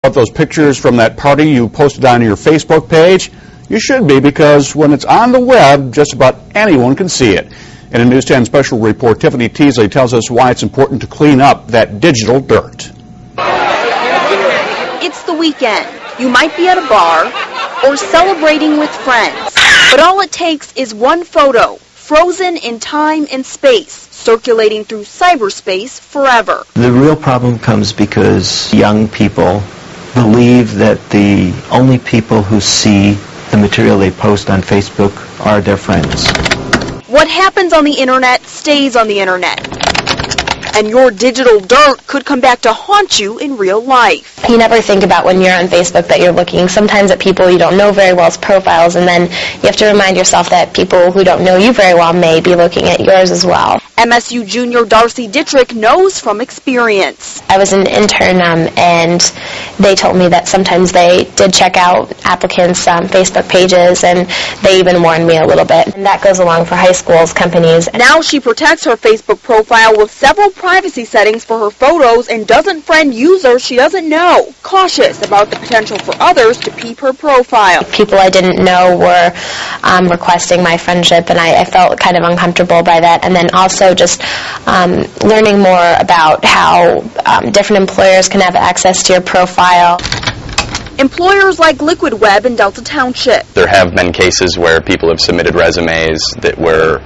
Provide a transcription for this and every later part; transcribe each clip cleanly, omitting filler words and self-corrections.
About those pictures from that party you posted on your Facebook page? You should be, because when it's on the web, just about anyone can see it. In a News 10 special report, Tiffany Teasley tells us why it's important to clean up that digital dirt. It's the weekend. You might be at a bar or celebrating with friends, but all it takes is one photo, frozen in time and space, circulating through cyberspace forever. The real problem comes because young people believe that the only people who see the material they post on Facebook are their friends. What happens on the internet stays on the internet. And your digital dirt could come back to haunt you in real life. You never think about when you're on Facebook that you're looking sometimes at people you don't know very well's profiles, and then you have to remind yourself that people who don't know you very well may be looking at yours as well. MSU junior Darcy Dittrick knows from experience. I was an intern, and they told me that sometimes they did check out applicants' Facebook pages, and they even warned me a little bit. And that goes along for high schools, companies. Now she protects her Facebook profile with several privacy settings for her photos and doesn't friend users she doesn't know, cautious about the potential for others to peep her profile. People I didn't know were requesting my friendship, and I felt kind of uncomfortable by that. And then also just learning more about how different employers can have access to your profile. Employers like Liquid Web in Delta Township. There have been cases where people have submitted resumes that were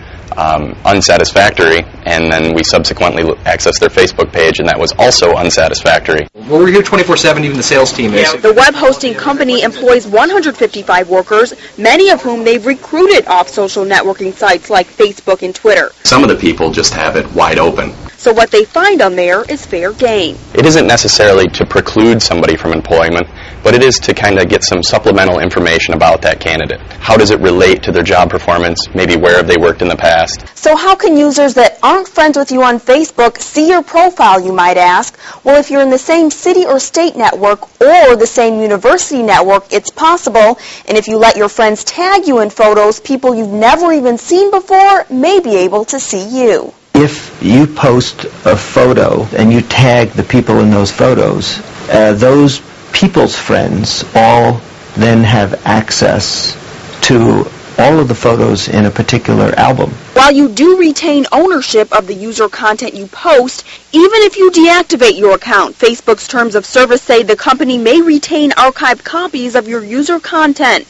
unsatisfactory, and then we subsequently accessed their Facebook page, and that was also unsatisfactory. Well, we're here 24/7, even the sales team is. The web hosting company employs 155 workers, many of whom they've recruited off social networking sites like Facebook and Twitter. Some of the people just have it wide open. So what they find on there is fair game. It isn't necessarily to preclude somebody from employment, but it is to kind of get some supplemental information about that candidate. How does it relate to their job performance? Maybe where have they worked in the past? So how can users that aren't friends with you on Facebook see your profile, you might ask? Well, if you're in the same city or state network or the same university network, it's possible. And if you let your friends tag you in photos, people you've never even seen before may be able to see you. If you post a photo and you tag the people in those photos, those people's friends all then have access to all of the photos in a particular album. While you do retain ownership of the user content you post, even if you deactivate your account, Facebook's terms of service say the company may retain archived copies of your user content.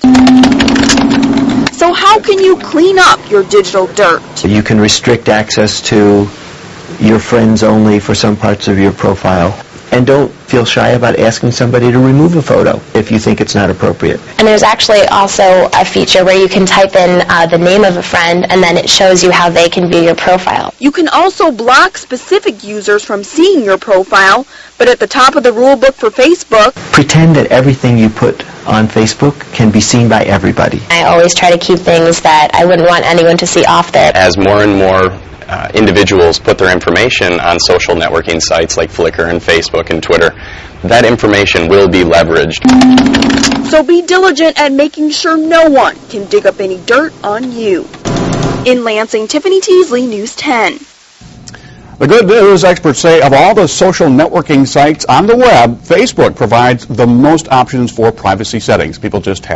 So how can you clean up your digital dirt? You can restrict access to your friends only for some parts of your profile. And don't feel shy about asking somebody to remove a photo if you think it's not appropriate. And there's actually also a feature where you can type in the name of a friend, and then it shows you how they can view your profile. You can also block specific users from seeing your profile, but at the top of the rule book for Facebook, pretend that everything you put on Facebook can be seen by everybody. I always try to keep things that I wouldn't want anyone to see off there. As more and more individuals put their information on social networking sites like Flickr and Facebook and Twitter, that information will be leveraged. So be diligent at making sure no one can dig up any dirt on you. In Lansing, Tiffany Teasley, News 10. The good news, experts say, of all the social networking sites on the web, Facebook provides the most options for privacy settings. People just have